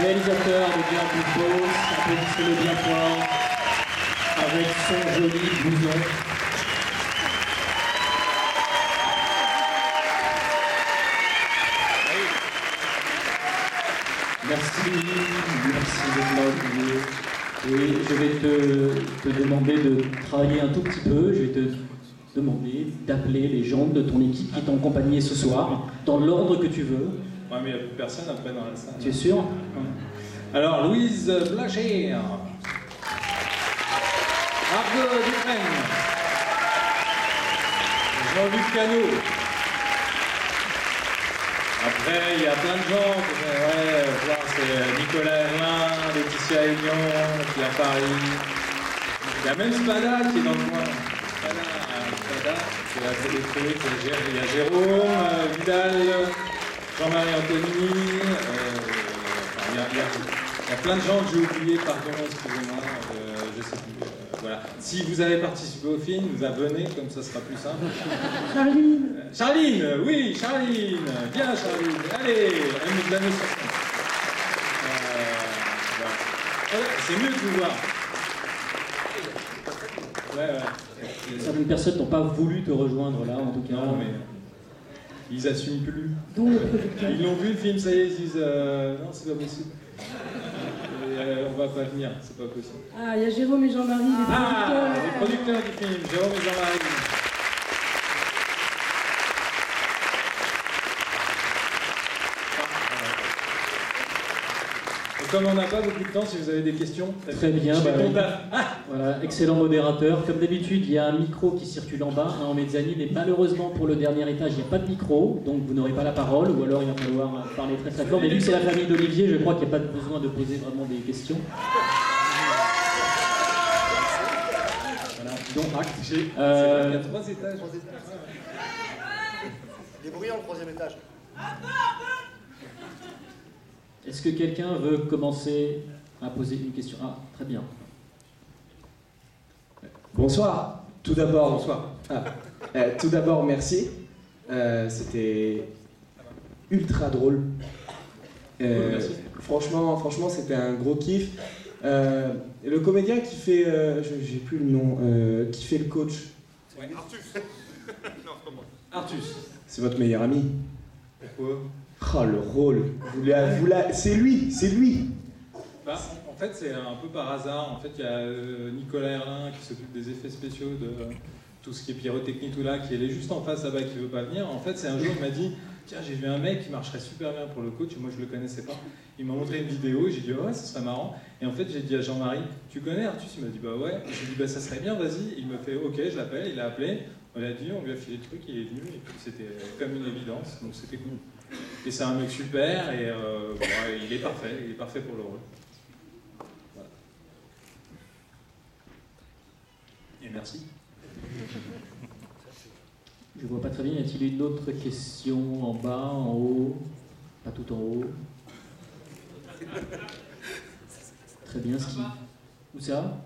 réalisateur de Bien Plus, applaudissez-le bien fort, avec son joli blouson. Merci d'être là aujourd'hui. Et je vais te demander de travailler un tout petit peu. Je vais te demander d'appeler les gens de ton équipe qui t'ont accompagné ce soir, dans l'ordre que tu veux. Ouais, mais il n'y a plus personne après dans la salle. Tu es sûr? Ouais. Alors, Louise Blacher, Margot Dufresne, Jean-Luc Cano. Après, il y a plein de gens que j'aimerais voir, c'est Nicolas Herlin, Laetitia Aignan, qui est à Paris. Il y a même Spada qui est dans le coin. Spada, c'est la télé. Il y a Jérôme, Vidal, Jean-Marie Anthony. Il y a plein de gens que j'ai oubliés, pardon, excusez-moi, je sais plus. Voilà. Si vous avez participé au film, vous venez, comme ça sera plus simple. Charline. Charline, oui, Charline. Bien, Charline. Allez, elle nous donne sur scène. Voilà. C'est mieux de vous voir. Ouais. Certaines personnes n'ont pas voulu te rejoindre là, en tout cas. Non, mais ils assument plus. Dont le producteur. Ils l'ont vu le film, ça y est, ils disent non, c'est pas possible. On va pas venir, c'est pas possible. Ah, il y a Jérôme et Jean-Marie, les producteurs. Les producteurs du film, Jérôme et Jean-Marie. Et comme on n'a pas beaucoup de temps, si vous avez des questions, très bien. Voilà, excellent modérateur. Comme d'habitude, il y a un micro qui circule en bas, en mezzanine, et malheureusement pour le dernier étage, il n'y a pas de micro, donc vous n'aurez pas la parole, ou alors il va falloir parler très très fort. Mais vu que c'est la famille d'Olivier, je crois qu'il n'y a pas besoin de poser vraiment des questions. Voilà, donc acte. Il y a 3 étages. Des bruits au 3e étage. Est-ce que quelqu'un veut commencer à poser une question? Ah, très bien. Bonsoir. Tout d'abord, Bonsoir. tout d'abord, merci. C'était ultra drôle. Merci. Franchement, c'était un gros kiff. Le comédien qui fait, j'ai plus le nom, qui fait le coach. Ouais. Artus. C'est votre meilleur ami. Pourquoi? Oh, le rôle. C'est lui. Bah, en fait, c'est un peu par hasard. En fait, il y a Nicolas Herlin qui s'occupe des effets spéciaux, de tout ce qui est pyrotechnie, tout là, qui est juste en face là-bas, qui veut pas venir. En fait, c'est un jour, il m'a dit, tiens, j'ai vu un mec qui marcherait super bien pour le coach, et moi je le connaissais pas. Il m'a montré une vidéo, et j'ai dit, ouais, ça serait marrant. Et en fait, j'ai dit à Jean-Marie, tu connais Artus? Il m'a dit, bah ouais. J'ai dit, bah ça serait bien, vas-y. Il me fait, ok, je l'appelle, il l'a appelé. On l'a dit, on lui a filé le truc, il est venu, et puis c'était comme une évidence, donc c'était cool. Et c'est un mec super, et il est parfait pour le rôle. Voilà. Et merci. Je vois pas très bien, y a-t-il une autre question en bas, en haut? Pas tout en haut. Très bien, ski. Où ça?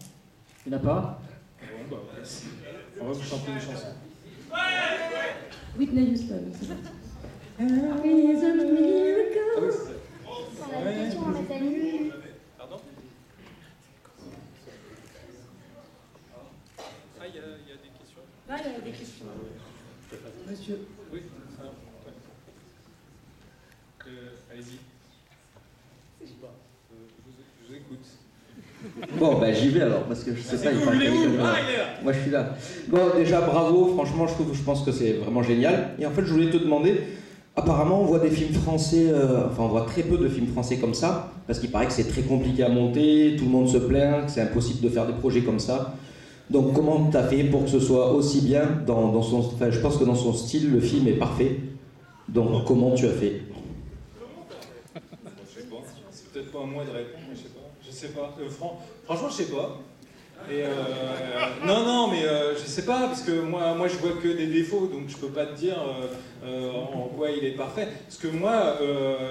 Il n'y en a pas? Bon, bah, on va vous chanter une chanson. Whitney Houston. C'est parti. Is a Ah miracle. oui, c'est ça. On a une question à Nathalie. Pardon? Ah, il y a des questions? Là, il y a des questions. Monsieur. Oui, ça. Allez-y. Je vous écoute. Bon, bah j'y vais alors, parce que je sais pas, il Vous parle voulez où? quelqu'un. Ah, il est là. Moi je suis là. Bon, déjà bravo, franchement, je pense que c'est vraiment génial. Et en fait, je voulais te demander, apparemment, on voit des films français, on voit très peu de films français comme ça, parce qu'il paraît que c'est très compliqué à monter, tout le monde se plaint, que c'est impossible de faire des projets comme ça. Donc, comment t'as fait pour que ce soit aussi bien dans son... Enfin, je pense que dans son style, le film est parfait. Donc, comment tu as fait? Je sais pas. C'est peut-être pas à moi de répondre, mais je sais pas. Franchement, je sais pas. Et non, mais je sais pas, parce que moi je vois que des défauts, donc je peux pas te dire en quoi il est parfait. Ce que moi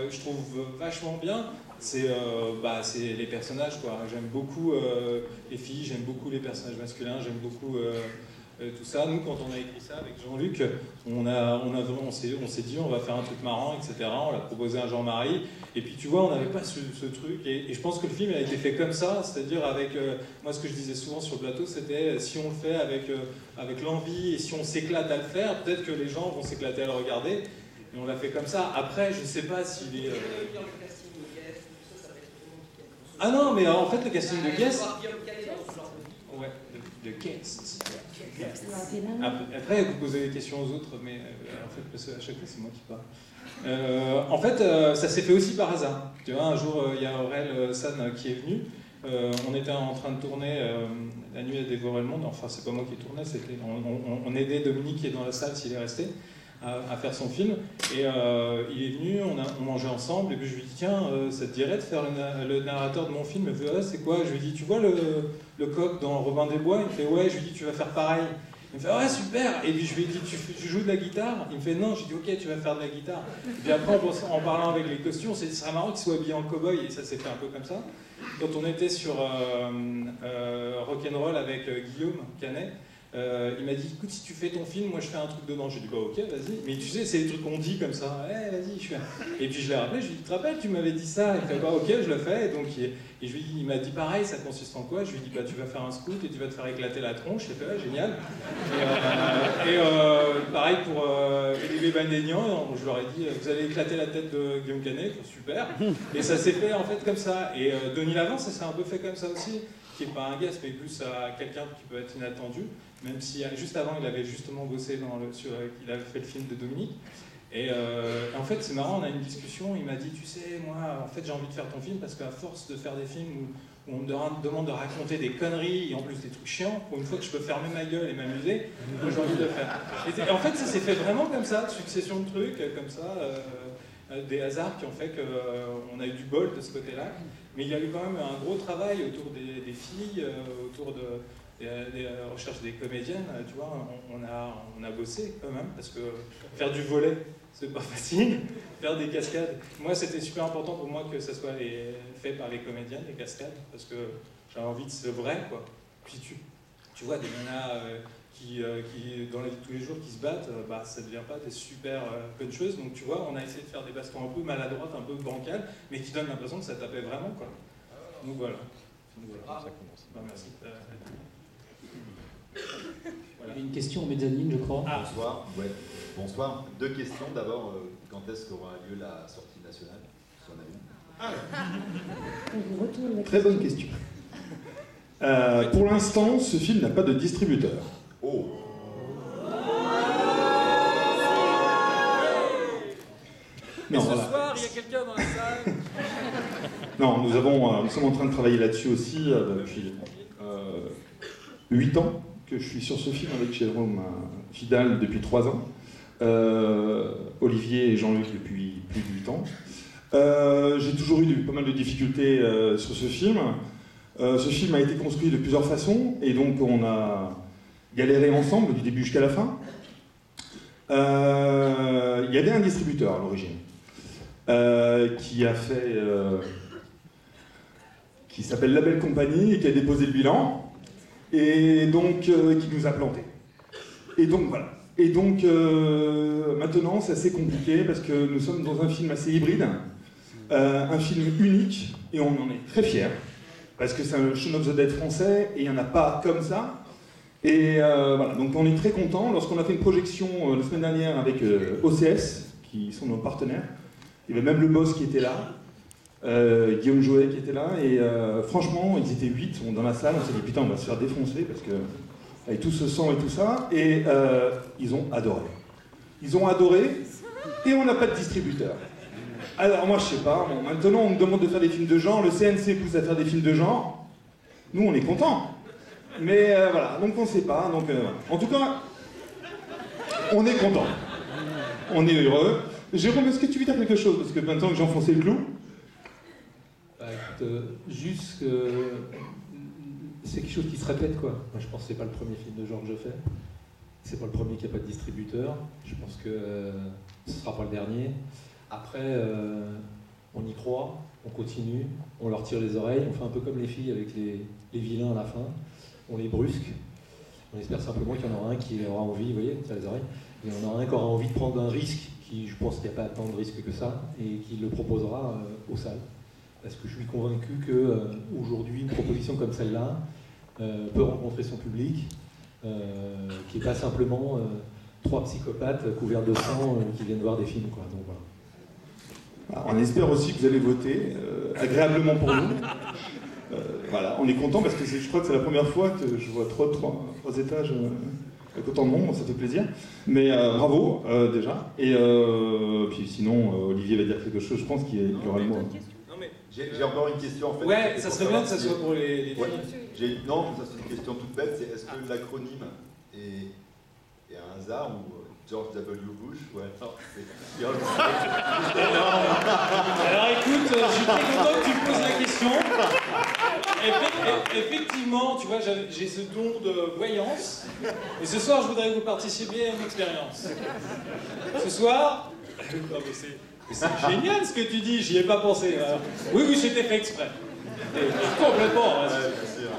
je trouve vachement bien, c'est les personnages, quoi. J'aime beaucoup les filles, j'aime beaucoup les personnages masculins, j'aime beaucoup tout ça. Nous, quand on a écrit ça avec Jean-Luc, on s'est dit on va faire un truc marrant, etc. On l'a proposé à Jean-Marie. Et puis tu vois, on n'avait pas ce truc. Et je pense que le film a été fait comme ça, c'est-à-dire avec... moi, ce que je disais souvent sur le plateau, c'était si on le fait avec l'envie et si on s'éclate à le faire, peut-être que les gens vont s'éclater à le regarder. Et on l'a fait comme ça. Après, je ne sais pas s'il est... Ah non, mais en fait, le casting de guest... Ouais, de guest. Après, vous posez des questions aux autres, mais en fait, parce qu'à chaque fois, c'est moi qui parle. En fait, ça s'est fait aussi par hasard. Tu vois, un jour, il y a Aurel San qui est venu. On était en train de tourner La nuit a dévoré le monde. Enfin, c'est pas moi qui tournais, on aidait Dominique qui est dans la salle s'il est resté à faire son film. Et il est venu, on mangeait ensemble, et puis je lui dis tiens, ça te dirait de faire le narrateur de mon film? Il me fait c'est quoi? Je lui dis tu vois le coq dans Robin des Bois? Il me fait ouais. Je lui dis tu vas faire pareil. Il me fait ouais super. Et puis je lui ai dit tu joues de la guitare? Il me fait non. J'ai dit ok, tu vas faire de la guitare. Et puis après en parlant avec les costumes, ce serait marrant qu'il soit habillé en cow-boy, et ça s'est fait un peu comme ça. Quand on était sur Rock'n'Roll avec Guillaume Canet, il m'a dit écoute, si tu fais ton film, moi je fais un truc dedans. J'ai dit bah ok, vas-y. Mais tu sais, c'est des trucs qu'on dit comme ça. Vas-y, je fais. Et puis je l'ai rappelé, je lui ai dit tu te rappelles, tu m'avais dit ça. Il fait bah ok, je le fais. Et donc il m'a dit pareil, ça consiste en quoi? Je lui ai dit bah tu vas faire un scout et tu vas te faire éclater la tronche. Il fait ouais, génial. Pareil pour les Bandénians, je leur ai dit vous allez éclater la tête de Guillaume Canet. Super. Et ça s'est fait en fait comme ça. Et Denis Lavant, ça s'est un peu fait comme ça aussi, qui n'est pas un guest, mais plus à quelqu'un qui peut être inattendu. Même si juste avant, il avait justement bossé il avait fait le film de Dominique. Et en fait, c'est marrant, on a une discussion, il m'a dit, tu sais, moi, en fait, j'ai envie de faire ton film parce qu'à force de faire des films où on me demande de raconter des conneries et en plus des trucs chiants, pour une fois que je peux fermer ma gueule et m'amuser, moi j'ai envie de le faire. Et en fait, ça s'est fait vraiment comme ça, succession de trucs, comme ça, des hasards qui ont fait qu'on a eu du bol de ce côté-là. Mais il y a eu quand même un gros travail autour des filles, autour des recherches des comédiennes, tu vois, on a bossé quand même, parce que faire du volet, c'est pas facile, faire des cascades. Moi, c'était super important pour moi que ça soit fait par les comédiennes, les cascades, parce que j'avais envie de ce vrai, quoi. Puis tu vois des nanas qui dans la vie de tous les jours, qui se battent, ça ne devient pas des super puncheuses. Donc tu vois, on a essayé de faire des bastons un peu maladroites, un peu bancales, mais qui donnent l'impression que ça tapait vraiment, quoi. Donc voilà. Ça commence. Merci. Voilà. Une question au mezzanine, je crois. Bonsoir. Ouais. Bonsoir. Deux questions. D'abord, quand est-ce qu'aura lieu la sortie nationale? Très bonne question. Pour l'instant, ce film n'a pas de distributeur. Oh. Mais ce soir, il y a quelqu'un dans la salle. Non, nous sommes en train de travailler là-dessus aussi depuis 8 ans que je suis sur ce film avec Jérôme Vidal depuis 3 ans. Olivier et Jean-Luc depuis plus de 8 ans. J'ai toujours eu pas mal de difficultés sur ce film. Ce film a été construit de plusieurs façons et donc on a galéré ensemble du début jusqu'à la fin. Il y avait un distributeur à l'origine qui s'appelle Label Company et qui a déposé le bilan et donc qui nous a plantés. Et donc voilà. Et donc maintenant c'est assez compliqué parce que nous sommes dans un film assez hybride, un film unique et on en est très fiers parce que c'est un Shaun of the Dead français et il n'y en a pas comme ça. Et voilà, donc on est très contents. Lorsqu'on a fait une projection la semaine dernière avec OCS, qui sont nos partenaires, il y avait même le boss qui était là, Guillaume Joët qui était là, et franchement, ils étaient 8 dans la salle, on s'est dit putain, on va se faire défoncer, parce que avec tout ce sang et tout ça, et ils ont adoré. Ils ont adoré, et on n'a pas de distributeur. Alors moi, je sais pas, bon, maintenant on me demande de faire des films de genre, le CNC pousse à faire des films de genre, nous on est contents. Mais voilà, donc on sait pas, donc voilà. En tout cas, on est content. On est heureux. Jérôme, est-ce que tu veux dire quelque chose? Parce que maintenant que j'ai enfoncé le clou. Écoute, juste que c'est quelque chose qui se répète, quoi. Moi, je pense que c'est pas le premier film de genre que je fais. C'est pas le premier qui n'a pas de distributeur. Je pense que ce sera pas le dernier. Après, on y croit, on continue, on leur tire les oreilles, on fait un peu comme les filles avec les vilains à la fin. On les brusque. On espère simplement qu'il y en aura un qui aura envie, vous voyez, ça les oreilles, il y en aura un qui aura envie de prendre un risque, qui je pense qu'il n'y a pas tant de risque que ça, et qui le proposera aux salles. Parce que je suis convaincu qu'aujourd'hui, une proposition comme celle-là peut rencontrer son public, qui n'est pas simplement 3 psychopathes couverts de sang qui viennent voir des films, quoi. Donc, voilà. Alors, on espère aussi que vous allez voter agréablement pour nous. Voilà, on est content parce que je crois que c'est la première fois que je vois trois étages avec autant de monde, ça fait plaisir. Mais bravo déjà. Et puis sinon, Olivier va dire quelque chose, je pense qu'il y aura le mot. J'ai encore une question en fait. Ouais, ça serait bien que ça soit pour les filles. Non, ça c'est une question toute bête, c'est est-ce que l'acronyme est un hasard ou George W. Bush Alors écoute, je suis très content que tu me poses la question. Effectivement, tu vois, j'ai ce don de voyance. Et ce soir, je voudrais que vous participiez à une expérience. Ce soir... Non, mais c'est génial ce que tu dis, j'y ai pas pensé. Oui, c'était fait exprès. Complètement.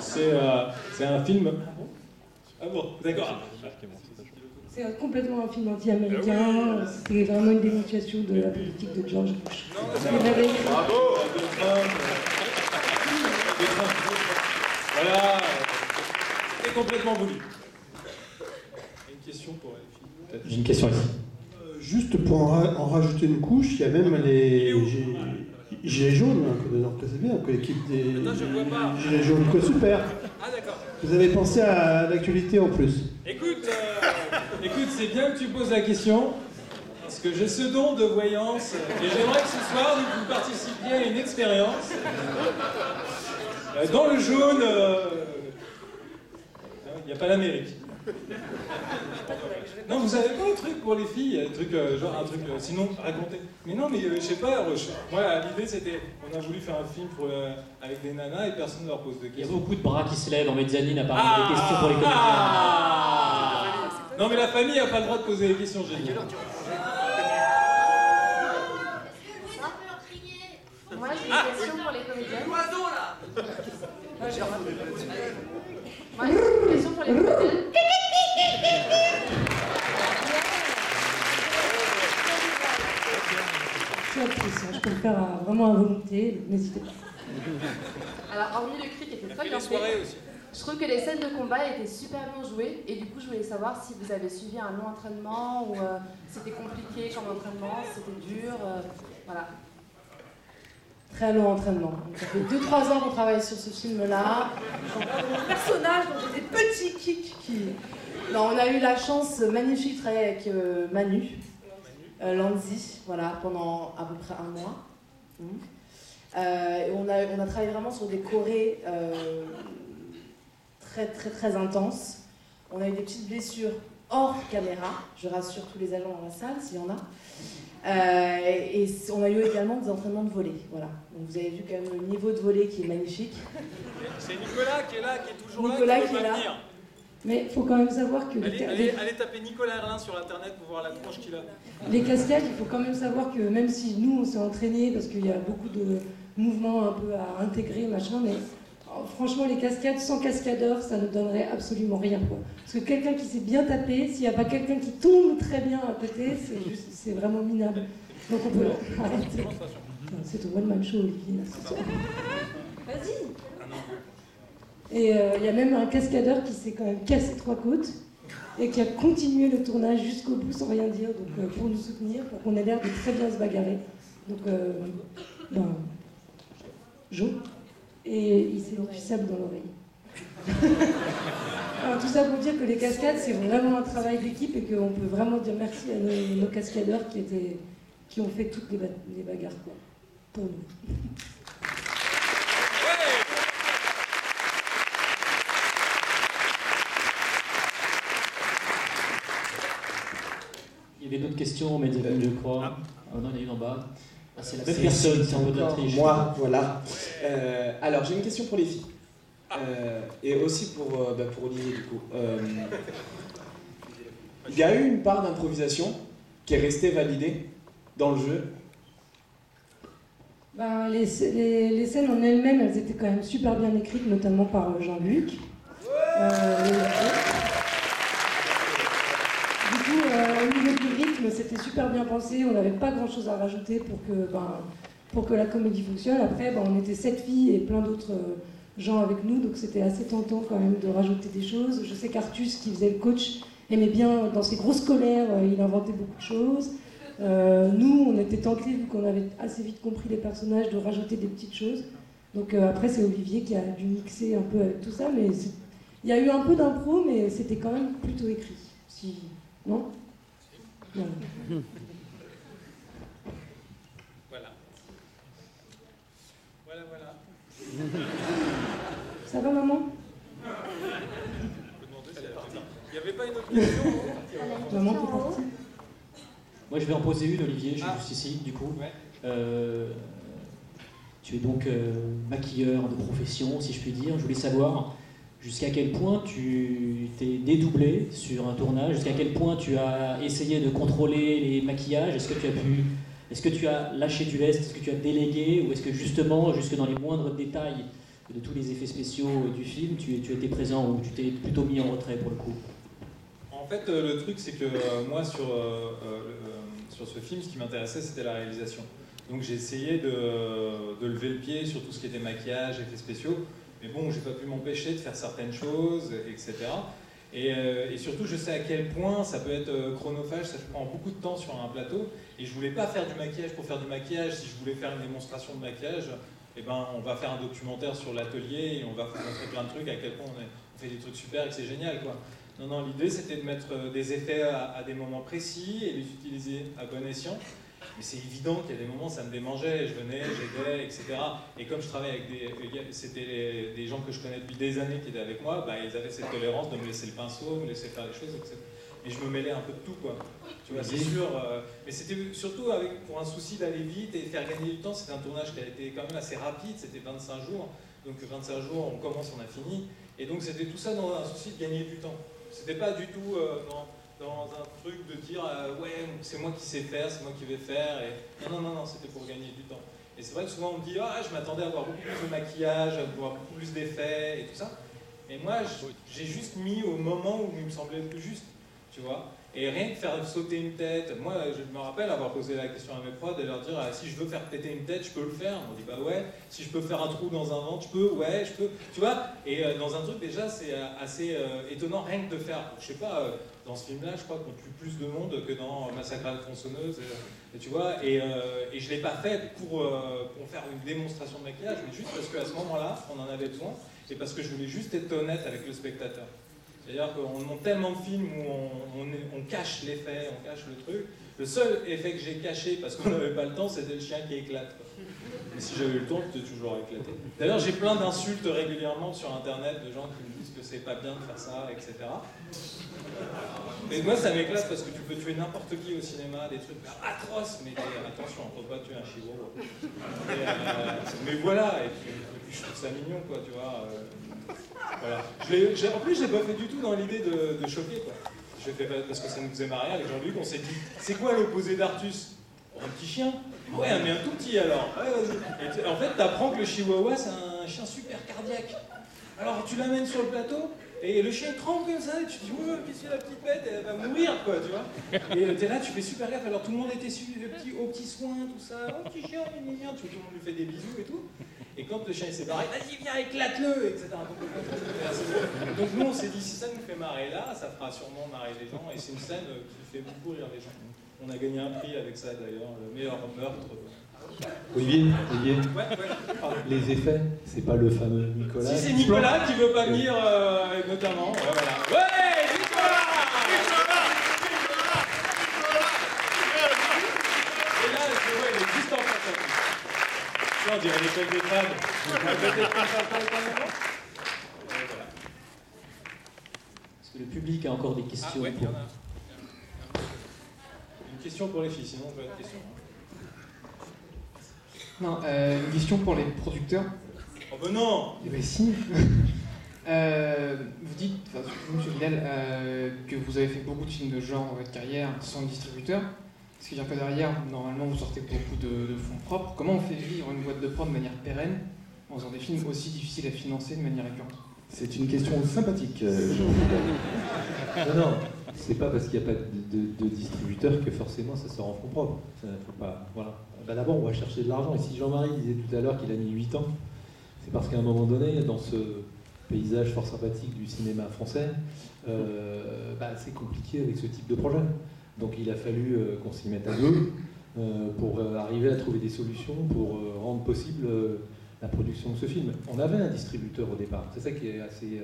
C'est un film... Ah bon, d'accord. C'est complètement un film anti-américain. C'est vraiment une dénonciation de la politique de George Bush. Bravo. Voilà. C'est complètement voulu. Une question pour les filles, peut-être. J'ai une question ici. Juste pour en rajouter une couche, il y a même les gilets jaunes, donc c'est bien, l'équipe des gilets jaunes, quoi, super. Ah d'accord. Vous avez pensé à l'actualité en plus. Écoute, c'est bien que tu poses la question, parce que j'ai ce don de voyance, et j'aimerais que ce soir, vous participiez à une expérience. Dans le jaune, il n'y a pas l'Amérique. Non, vous avez pas un truc pour les filles, un truc, genre un truc, sinon racontez. Mais non, mais je sais pas, moi l'idée c'était, on a voulu faire un film avec des nanas et personne ne leur pose de questions. Il y a beaucoup de bras qui se lèvent en mezzanine apparemment des questions pour les comédiens. Non mais la famille n'a pas le droit de poser des questions, j'ai dit. Moi j'ai une question pour les comédiennes. Moi j'ai une question pour les comédiennes. Je peux le faire vraiment à volonté, n'hésitez pas. Alors, hormis le cri qui était très bien fait, je trouve que les scènes de combat étaient super bien jouées. Et du coup, je voulais savoir si vous avez suivi un long entraînement ou c'était compliqué comme entraînement, c'était dur. Voilà. Très long entraînement. Donc, ça fait 2-3 ans qu'on travaille sur ce film-là. Mon personnage, donc j'ai des petits kicks qui... Non, on a eu la chance magnifique de travailler avec Manu. Lanzi, voilà, pendant à peu près 1 mois. On a travaillé vraiment sur des chorés très intenses. On a eu des petites blessures hors caméra, je rassure tous les agents dans la salle s'il y en a. Et on a eu également des entraînements de volley, voilà. Donc vous avez vu quand même le niveau de volley qui est magnifique. C'est Nicolas qui est là, qui est toujours Nicolas là, qui est veut pas là. venir. Mais il faut quand même savoir que... Allez taper Nicolas Erlin sur internet pour voir la tronche qu'il a. Les cascades, il faut quand même savoir que même si nous on s'est entraînés, parce qu'il y a beaucoup de mouvements un peu à intégrer, machin, mais franchement les cascades, sans cascadeur, ça ne donnerait absolument rien, quoi. Parce que quelqu'un qui s'est bien tapé, s'il n'y a pas quelqu'un qui tombe très bien à côté, c'est vraiment minable. Donc on peut arrêter. C'est au one-man show, Olivier, là, ce soir. Vas-y. Et il y a même un cascadeur qui s'est quand même cassé 3 côtes et qui a continué le tournage jusqu'au bout sans rien dire, donc pour nous soutenir, pour qu'on ait l'air de très bien se bagarrer. Donc, Jo. Et il s'est mis du sable dans l'oreille. Alors, tout ça pour dire que les cascades, c'est vraiment un travail d'équipe et qu'on peut vraiment dire merci à nos cascadeurs qui ont fait toutes les bagarres, quoi, pour nous. Il y avait d'autres questions, mais je crois. Ah non, il y en a une en bas. Ah, c'est la même personne, c'est un peu de la triche. Moi, voilà. Alors, j'ai une question pour les filles. Et aussi pour Olivier, du coup. Il y a eu une part d'improvisation qui est restée validée dans le jeu. Ben, les scènes en elles-mêmes, elles étaient quand même super bien écrites, notamment par Jean-Luc. rythme, c'était super bien pensé, on n'avait pas grand-chose à rajouter pour que la comédie fonctionne. Après, on était 7 filles et plein d'autres gens avec nous, donc c'était assez tentant quand même de rajouter des choses. Je sais qu'Artus, qui faisait le coach, aimait bien, dans ses grosses colères, il inventait beaucoup de choses. Nous, on était tentés, vu qu'on avait assez vite compris les personnages, de rajouter des petites choses. Donc après, c'est Olivier qui a dû mixer un peu avec tout ça, mais il y a eu un peu d'impro, mais c'était quand même plutôt écrit. Si... Non ? Non. Voilà. Voilà. Ça va, maman ? Il n'y avait pas une autre question? Maman, t'es partie ? Moi, je vais en poser une, Olivier, je suis juste ici, du coup. Ouais. Tu es donc maquilleur de profession, si je puis dire. Je voulais savoir jusqu'à quel point tu t'es dédoublé sur un tournage, jusqu'à quel point tu as essayé de contrôler les maquillages. Est-ce que tu as lâché du lest, est-ce que tu as délégué, ou est-ce que justement, jusque dans les moindres détails de tous les effets spéciaux du film, tu étais présent ou tu t'es plutôt mis en retrait pour le coup? En fait, le truc, c'est que moi, sur ce film, ce qui m'intéressait, c'était la réalisation. Donc j'ai essayé de lever le pied sur tout ce qui était maquillage, effets spéciaux, mais bon, j'ai pas pu m'empêcher de faire certaines choses, etc. Et surtout, je sais à quel point ça peut être chronophage, ça prend beaucoup de temps sur un plateau, et je voulais pas faire du maquillage pour faire du maquillage. Si je voulais faire une démonstration de maquillage, eh ben, on va faire un documentaire sur l'atelier et on va vous montrer plein de trucs, à quel point on fait des trucs super et que c'est génial, quoi. Non, l'idée c'était de mettre des effets à des moments précis et les utiliser à bon escient. Mais c'est évident qu'il y a des moments, ça me démangeait, je venais, j'aidais, etc. Et comme je travaille avec c'était des gens que je connais depuis des années qui étaient avec moi, ils avaient cette tolérance de me laisser le pinceau, me laisser faire les choses, etc. Et je me mêlais un peu de tout, quoi. Tu vois, c'est sûr. Mais c'était surtout pour un souci d'aller vite et faire gagner du temps. C'était un tournage qui a été quand même assez rapide, c'était 25 jours. Donc 25 jours, on commence, on a fini. Et donc c'était tout ça dans un souci de gagner du temps. C'était pas du tout dans un truc de dire ouais, c'est moi qui sais faire, c'est moi qui vais faire. Et... Non, c'était pour gagner du temps. Et c'est vrai que souvent on me dit je m'attendais à avoir beaucoup plus de maquillage, à avoir beaucoup plus d'effets et tout ça. Et moi, j'ai juste mis au moment où il me semblait le plus juste, tu vois. Et rien que faire sauter une tête. Moi, je me rappelle avoir posé la question à mes prods et leur dire si je veux faire péter une tête, je peux le faire. On dit ouais. Si je peux faire un trou dans un ventre, je peux. Ouais, je peux. Tu vois. Et dans un truc déjà, c'est assez étonnant rien que de faire. Je sais pas. Dans ce film-là, je crois qu'on tue plus de monde que dans Massacre à la tronçonneuse. Et tu vois. Et je l'ai pas fait pour faire une démonstration de maquillage, mais juste parce qu'à ce moment-là, on en avait besoin et parce que je voulais juste être honnête avec le spectateur. C'est-à-dire qu'on monte tellement de films où on cache l'effet, on cache le truc. Le seul effet que j'ai caché, parce qu'on n'avait pas le temps, c'était le chien qui éclate. Mais si j'avais eu le temps, je t'ai toujours éclaté. D'ailleurs, j'ai plein d'insultes régulièrement sur Internet de gens qui me disent que c'est pas bien de faire ça, etc. Et moi, ça m'éclate parce que tu peux tuer n'importe qui au cinéma, des trucs atroces, mais attention, on ne peut pas tuer un chihuahua. Mais voilà, et puis je trouve ça mignon, quoi, tu vois. Voilà. En plus, je l'ai pas fait du tout dans l'idée de choquer, quoi. Je l'ai fait parce que ça nous faisait marrer avec Jean-Luc, on s'est dit, c'est quoi l'opposé d'Artus? Un petit chien? Ouais, mais un tout petit alors. Ouais, vas-y. Et en fait, t'apprends que le chihuahua, c'est un chien super cardiaque. Alors, tu l'amènes sur le plateau, et le chien tremble comme ça, et tu te dis, ouais, qu'est-ce que la petite bête, elle va mourir, quoi, tu vois. Et t'es là, tu fais super gaffe, alors tout le monde était aux petits soins, tout ça, oh, petit chien, tout le monde lui fait des bisous et tout. Et quand le chien s'est barré, vas-y, viens, éclate-le, etc. Donc nous, on s'est dit, si ça nous fait marrer là, ça fera sûrement marrer les gens, et c'est une scène qui fait beaucoup rire les gens. On a gagné un prix avec ça, d'ailleurs, le meilleur meurtre. Olivier, ouais. Les effets, c'est pas le fameux Nicolas. Si c'est Nicolas qui veut pas venir, notamment. Ouais, voilà. Ouais, Nicolas. Et là, il est juste en face. Là, on dirait l'école des femmes. Est-ce que le public a encore des questions? Ouais, il y en a. Une question pour les filles, sinon on peut être question. Non, une question pour les producteurs. Oh ben non. Eh ben si. Vous dites, enfin, M. Vidal, que vous avez fait beaucoup de films de genre dans votre carrière sans distributeur. Ce qui veut dire que derrière, normalement, vous sortez beaucoup de fonds propres. Comment on fait vivre une boîte de prod de manière pérenne en faisant des films aussi difficiles à financer de manière récurrente? C'est une question sympathique. Non, c'est pas parce qu'il n'y a pas de distributeur que forcément ça sort en fonds propres. Faut pas, voilà. Ben d'abord, on va chercher de l'argent. Et si Jean-Marie disait tout à l'heure qu'il a mis 8 ans, c'est parce qu'à un moment donné, dans ce paysage fort sympathique du cinéma français, c'est compliqué avec ce type de projet. Donc il a fallu qu'on s'y mette à deux pour arriver à trouver des solutions pour rendre possible la production de ce film. On avait un distributeur au départ, c'est ça qui est assez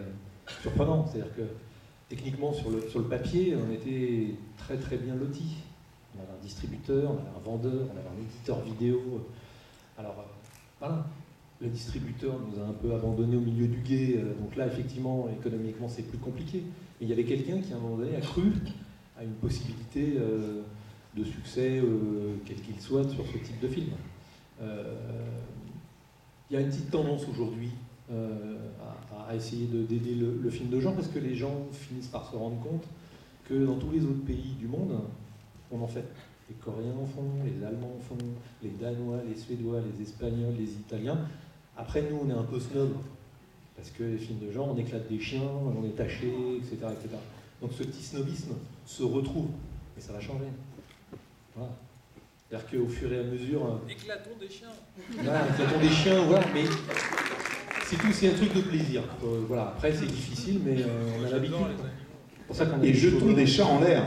surprenant, c'est-à-dire que techniquement sur le papier, on était très très bien lotis. On avait un distributeur, on avait un vendeur, on avait un éditeur vidéo. Alors voilà, le distributeur nous a un peu abandonnés au milieu du gué, donc là effectivement économiquement c'est plus compliqué. Mais il y avait quelqu'un qui à un moment donné a cru à une possibilité de succès, quel qu'il soit, sur ce type de film. Il y a une petite tendance aujourd'hui à essayer d'aider le film de genre, parce que les gens finissent par se rendre compte que dans tous les autres pays du monde, on en fait. Les Coréens en font, les Allemands en font, les Danois, les Suédois, les Espagnols, les Italiens. Après, nous, on est un peu snob, parce que les films de genre, on éclate des chiens, on est taché, etc., etc. Donc ce petit snobisme se retrouve, mais ça va changer. Voilà. C'est-à-dire qu'au fur et à mesure... Éclatons des chiens. Voilà, éclatons des chiens, voilà, mais c'est tout, c'est un truc de plaisir. Voilà. Après, c'est difficile, mais on a l'habitude. C'est pour ça qu'on et jetons des chats en l'air.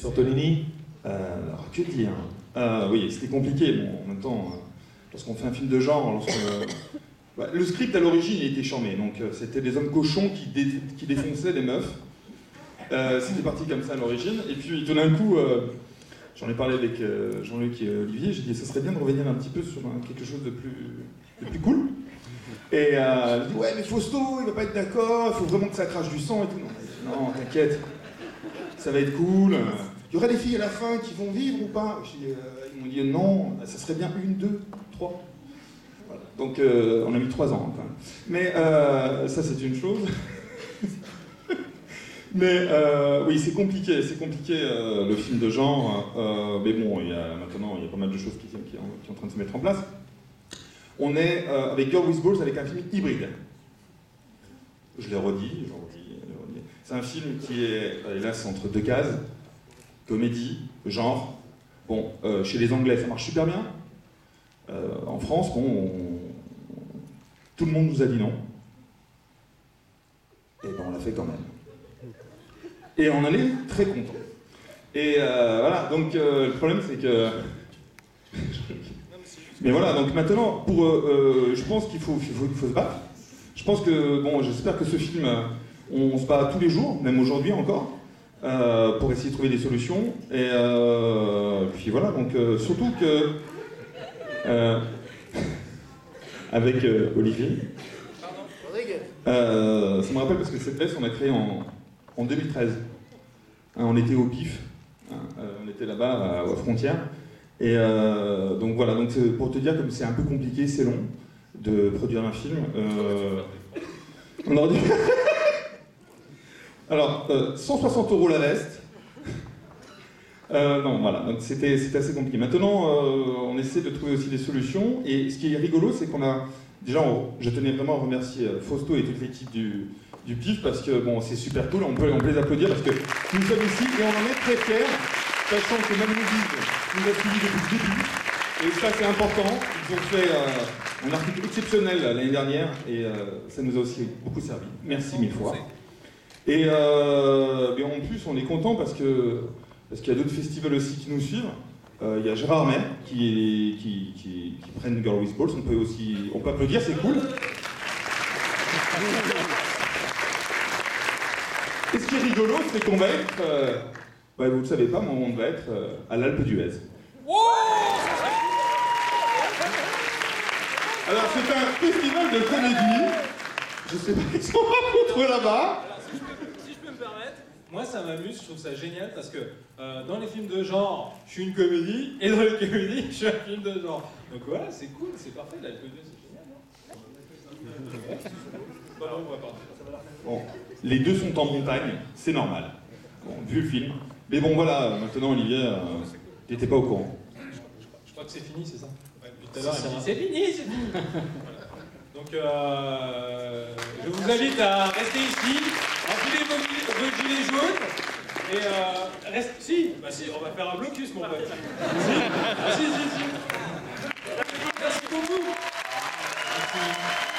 Tortolini alors, que dire oui, c'était compliqué. Bon, en même temps, lorsqu'on fait un film de genre, le script à l'origine il était charmé. Donc, c'était des hommes cochons qui défonçaient des meufs. C'était parti comme ça à l'origine. Et puis, tout d'un coup, j'en ai parlé avec Jean-Luc et Olivier. J'ai dit, ce serait bien de revenir un petit peu sur quelque chose de plus cool. Et je dis, ouais, mais Fausto, il va pas être d'accord. Il faut vraiment que ça crache du sang et tout. Non, t'inquiète. Ça va être cool. Il y aura des filles à la fin qui vont vivre ou pas? Ils m'ont dit non, ça serait bien 1, 2, 3. Voilà. Donc on a mis 3 ans. Enfin. Mais ça c'est une chose. Mais oui, c'est compliqué le film de genre. Mais bon, maintenant il y a pas mal de choses qui sont en train de se mettre en place. On est avec Girl with Balls avec un film hybride. Je l'ai redit. C'est un film qui est, hélas, entre 2 cases, comédie, genre. Bon, chez les Anglais, ça marche super bien. En France, bon, tout le monde nous a dit non. Et ben, on l'a fait quand même. Et on en est très content. Et voilà, donc le problème, c'est que... Mais voilà, donc maintenant, je pense qu'il faut se battre. Je pense que, bon, j'espère que ce film... On se bat tous les jours, même aujourd'hui encore, pour essayer de trouver des solutions. Et puis voilà, donc surtout que avec Olivier, ça me rappelle parce que cette pièce on a créée en 2013. On était au PIF, on était là-bas aux frontières. Et donc voilà, donc pour te dire comme c'est un peu compliqué, c'est long de produire un film. On aurait dû... Alors, 160 € la veste. Non, voilà, donc c'était assez compliqué. Maintenant, on essaie de trouver aussi des solutions. Et ce qui est rigolo, c'est qu'on a... Déjà, je tenais vraiment à remercier Fausto et toute l'équipe du PIF, parce que bon, c'est super cool, on peut les applaudir, parce que nous sommes ici et on en est très fiers, sachant que Manu nous a suivis depuis le début. Et ça, c'est important. Ils ont fait un article exceptionnel l'année dernière, et ça nous a aussi beaucoup servi. Merci 1000 fois. Et en plus, on est content parce qu'il y a d'autres festivals aussi qui nous suivent. Il y a Gérard May qui prennent Girl with Balls. On peut applaudir, c'est cool. Et ce qui est rigolo, c'est qu'on va être, vous ne le savez pas, mais on va être à l'Alpe d'Huez. Alors c'est un festival de comédie. Je sais pas qu'est-ce qu'on va foutre là-bas. Moi, ça m'amuse, je trouve ça génial parce que dans les films de genre, je suis une comédie, et dans les comédies, je suis un film de genre. Donc voilà, c'est cool, c'est parfait, l'Alpe d'Huez, c'est génial, non? Bon, les deux sont en montagne, c'est normal, bon, vu le film. Mais bon, voilà, maintenant, Olivier, t'étais pas au courant. Je crois que c'est fini, c'est ça? Ouais, depuis tout à l'heure, c'est fini, c'est fini. Donc je vous invite à rester ici, enfiler vos gilets jaunes et si, on va faire un blocus mon pote. Si. Merci beaucoup. Merci.